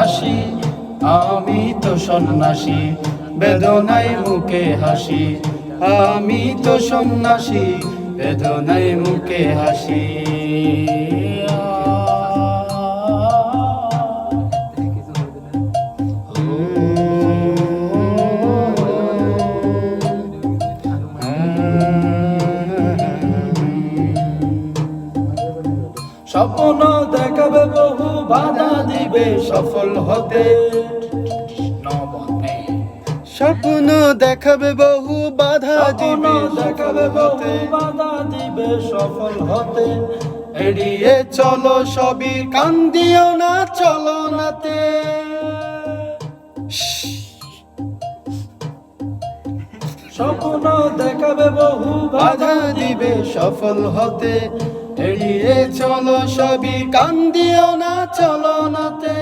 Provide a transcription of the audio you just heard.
হাসি, আমি তো সন্ন্যাসী বেদনায় মুখে হাসি, আমি তো সন্ন্যাসী বেদনায় মুখে হাসি। স্বপ্ন দেখাবে বহু বাধা দিবে সফল হতে, স্বপ্ন দেখাবে বহু বাধা দিবে, দেখাবে বহু বাধা দিবে সফল হতে, এড়িয়ে চলো সবই, কান্দিও না চলো নাতে। স্বপ্ন দেখাবে বহু বাধা দিবে সফল হতে, এড়িয়ে চলো সবই, কান্দিও না চলো নাতে।